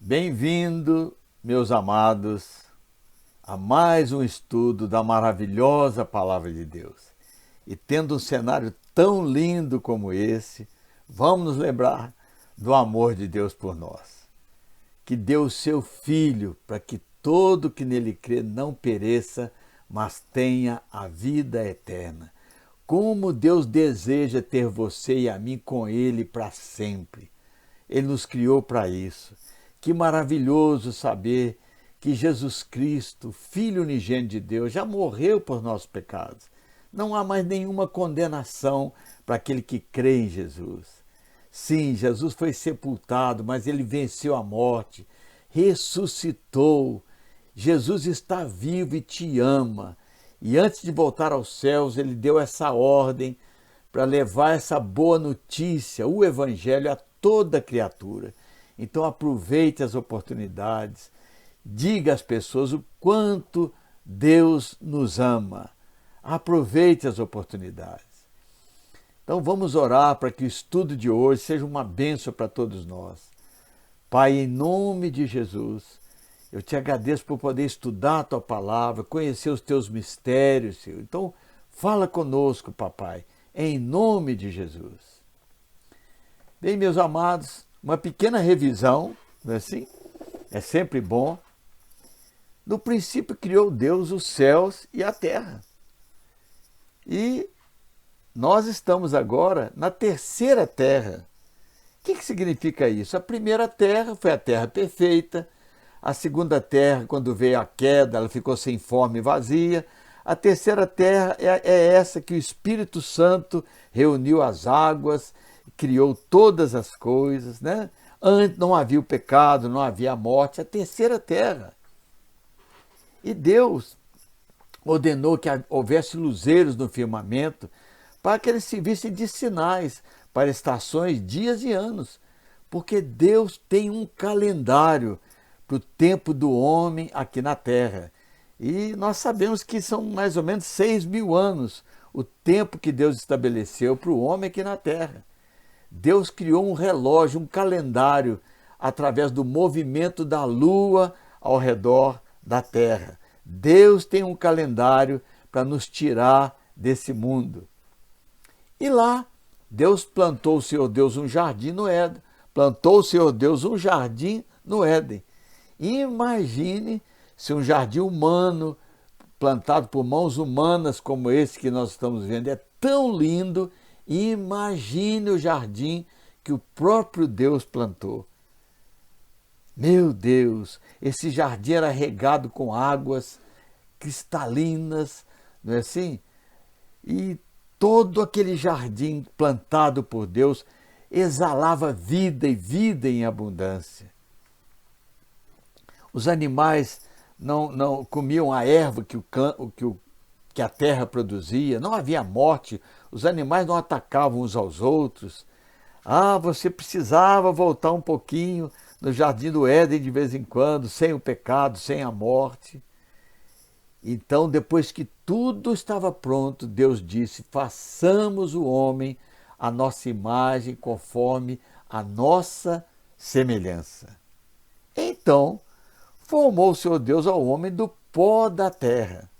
Bem-vindo, meus amados, a mais um estudo da maravilhosa Palavra de Deus. E tendo um cenário tão lindo como esse, vamos nos lembrar do amor de Deus por nós, que deu o seu Filho para que todo que nele crê não pereça, mas tenha a vida eterna. Como Deus deseja ter você e a mim com Ele para sempre. Ele nos criou para isso. Que maravilhoso saber que Jesus Cristo, Filho unigênito de Deus, já morreu por nossos pecados. Não há mais nenhuma condenação para aquele que crê em Jesus. Sim, Jesus foi sepultado, mas ele venceu a morte, ressuscitou. Jesus está vivo e te ama. E antes de voltar aos céus, ele deu essa ordem para levar essa boa notícia, o Evangelho, a toda criatura. Então aproveite as oportunidades, diga às pessoas o quanto Deus nos ama. Aproveite as oportunidades. Então vamos orar para que o estudo de hoje seja uma bênção para todos nós. Pai, em nome de Jesus, eu te agradeço por poder estudar a tua palavra, conhecer os teus mistérios, Senhor. Então fala conosco, papai, em nome de Jesus. Bem, meus amados, uma pequena revisão, não é assim? É sempre bom. No princípio criou Deus os céus e a terra. E nós estamos agora na terceira terra. O que significa isso? A primeira terra foi a terra perfeita. A segunda terra, quando veio a queda, ela ficou sem forma e vazia. A terceira terra é essa que o Espírito Santo reuniu as águas, criou todas as coisas, né? Antes não havia o pecado, não havia a morte, a terceira terra. E Deus ordenou que houvesse luzeiros no firmamento para que eles servissem de sinais para estações, dias e anos. Porque Deus tem um calendário para o tempo do homem aqui na Terra. E nós sabemos que são mais ou menos 6.000 anos o tempo que Deus estabeleceu para o homem aqui na Terra. Deus criou um relógio, um calendário, através do movimento da Lua ao redor da Terra. Deus tem um calendário para nos tirar desse mundo. E lá, Deus plantou o Senhor Deus um jardim no Éden. Plantou o Senhor Deus um jardim no Éden. Imagine se um jardim humano, plantado por mãos humanas como esse que nós estamos vendo, é tão lindo. Imagine o jardim que o próprio Deus plantou. Meu Deus, esse jardim era regado com águas cristalinas, não é assim? E todo aquele jardim plantado por Deus exalava vida e vida em abundância. Os animais não comiam a erva que a terra produzia, não havia morte, os animais não atacavam uns aos outros. Você precisava voltar um pouquinho no jardim do Éden de vez em quando, sem o pecado, sem a morte. Então, depois que tudo estava pronto, Deus disse: façamos o homem à nossa imagem, conforme a nossa semelhança. Então, formou o Senhor Deus ao homem do pó da terra.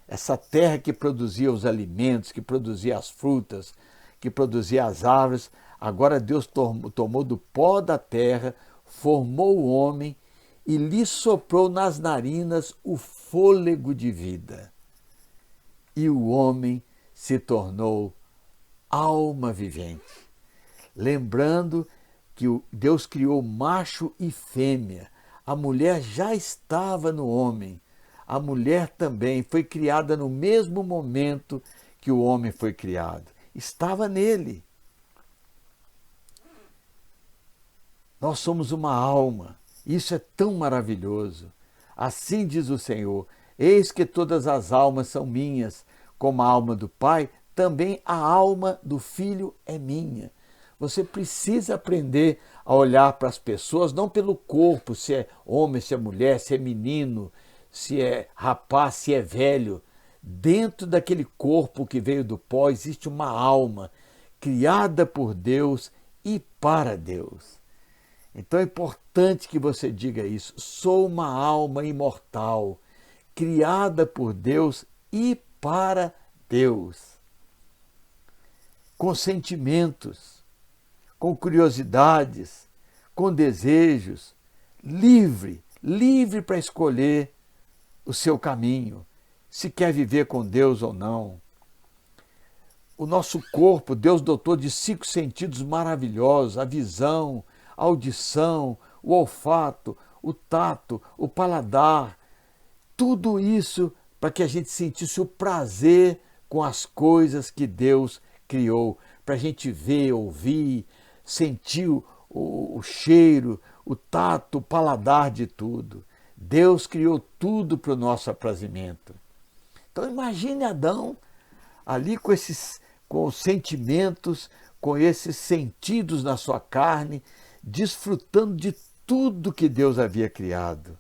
Essa terra que produzia os alimentos, que produzia as frutas, que produzia as árvores, agora Deus tomou do pó da terra, formou o homem e lhe soprou nas narinas o fôlego de vida. E o homem se tornou alma vivente. Lembrando que Deus criou macho e fêmea. A mulher já estava no homem. A mulher também foi criada no mesmo momento que o homem foi criado. Estava nele. Nós somos uma alma. Isso é tão maravilhoso. Assim diz o Senhor: eis que todas as almas são minhas, como a alma do Pai, também a alma do Filho é minha. Você precisa aprender a olhar para as pessoas não pelo corpo, se é homem, se é mulher, se é menino, se é rapaz, se é velho. Dentro daquele corpo que veio do pó existe uma alma criada por Deus e para Deus. Então é importante que você diga isso. Sou uma alma imortal, criada por Deus e para Deus, com sentimentos, com curiosidades, com desejos, livre para escolher o seu caminho, se quer viver com Deus ou não. O nosso corpo, Deus dotou de 5 sentidos maravilhosos: a visão, a audição, o olfato, o tato, o paladar. Tudo isso para que a gente sentisse o prazer com as coisas que Deus criou, para a gente ver, ouvir, sentir o cheiro, o tato, o paladar de tudo. Deus criou tudo para o nosso aprazimento. Então imagine Adão ali com os sentimentos, com esses sentidos na sua carne, desfrutando de tudo que Deus havia criado.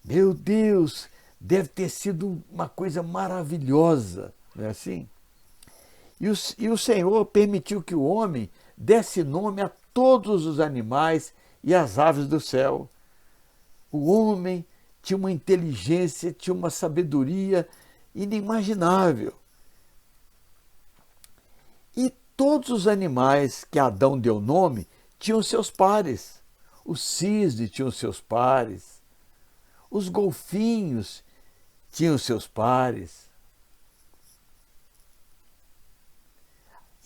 Meu Deus, deve ter sido uma coisa maravilhosa, não é assim? E o Senhor permitiu que o homem desse nome a todos os animais e às aves do céu. O homem tinha uma inteligência, tinha uma sabedoria inimaginável. E todos os animais que Adão deu nome tinham seus pares. O cisne tinha os seus pares. Os golfinhos tinham seus pares.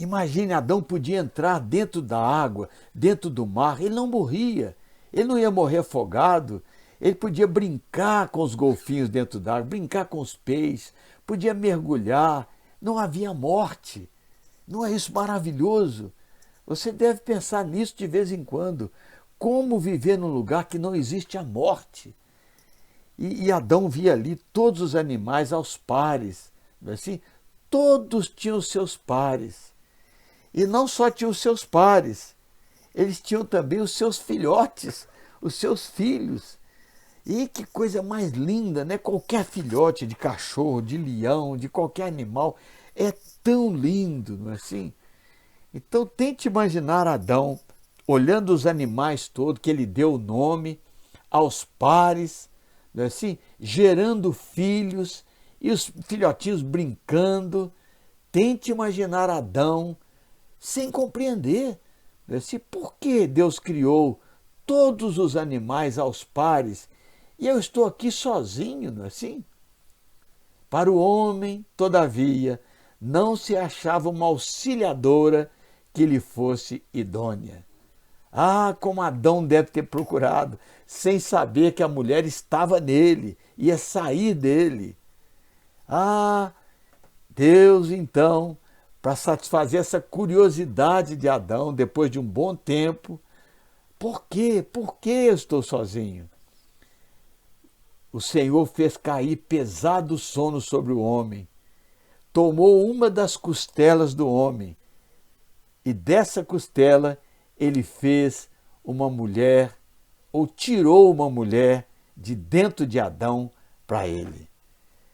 Imagine, Adão podia entrar dentro da água, dentro do mar, ele não morria, ele não ia morrer afogado, ele podia brincar com os golfinhos dentro da água, brincar com os peixes, podia mergulhar, não havia morte. Não é isso maravilhoso? Você deve pensar nisso de vez em quando. Como viver num lugar que não existe a morte? E Adão via ali todos os animais aos pares, não é assim? Todos tinham seus pares. E não só tinham os seus pares, eles tinham também os seus filhotes, os seus filhos. E que coisa mais linda, né? Qualquer filhote de cachorro, de leão, de qualquer animal é tão lindo, não é assim? Então tente imaginar Adão olhando os animais todos, que ele deu o nome, aos pares, não é assim? Gerando filhos e os filhotinhos brincando. Tente imaginar Adão sem compreender, não é assim? Por que Deus criou todos os animais aos pares e eu estou aqui sozinho, não é assim? Para o homem, todavia, não se achava uma auxiliadora que lhe fosse idônea. Ah, como Adão deve ter procurado, sem saber que a mulher estava nele, ia sair dele. Ah, Deus então, para satisfazer essa curiosidade de Adão, depois de um bom tempo, por quê? Por que eu estou sozinho? O Senhor fez cair pesado sono sobre o homem, tomou uma das costelas do homem e dessa costela ele fez uma mulher, ou tirou uma mulher de dentro de Adão para ele.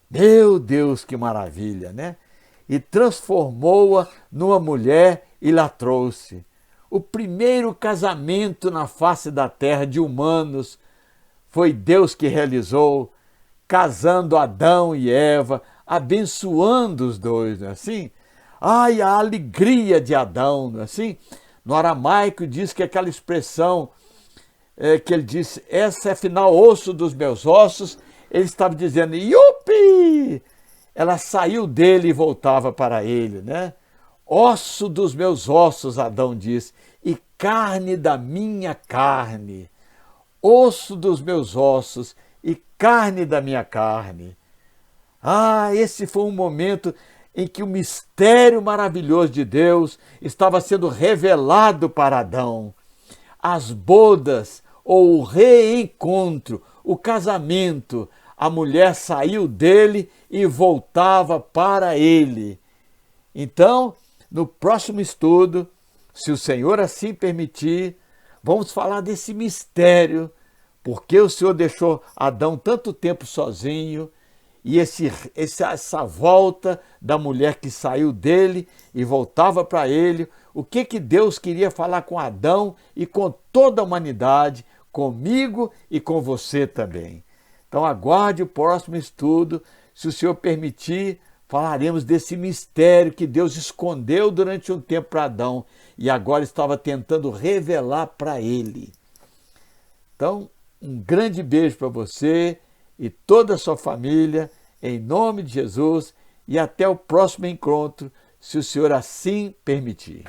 Meu Deus, que maravilha, né? E transformou-a numa mulher e lá trouxe. O primeiro casamento na face da terra de humanos foi Deus que realizou, casando Adão e Eva, abençoando os dois, não é assim? Ai, a alegria de Adão, não é assim? No aramaico diz que aquela expressão que ele disse, essa é afinal osso dos meus ossos, ele estava dizendo, iupi! Ela saiu dele e voltava para ele, né? Osso dos meus ossos, Adão diz, e carne da minha carne. Osso dos meus ossos e carne da minha carne. Ah, esse foi um momento em que o mistério maravilhoso de Deus estava sendo revelado para Adão. As bodas, ou o reencontro, o casamento, a mulher saiu dele e voltava para ele. Então, no próximo estudo, se o Senhor assim permitir, vamos falar desse mistério, porque o Senhor deixou Adão tanto tempo sozinho e essa volta da mulher que saiu dele e voltava para ele, o que Deus queria falar com Adão e com toda a humanidade, comigo e com você também. Então aguarde o próximo estudo, se o Senhor permitir, falaremos desse mistério que Deus escondeu durante um tempo para Adão e agora estava tentando revelar para ele. Então, um grande beijo para você e toda a sua família, em nome de Jesus, e até o próximo encontro, se o Senhor assim permitir.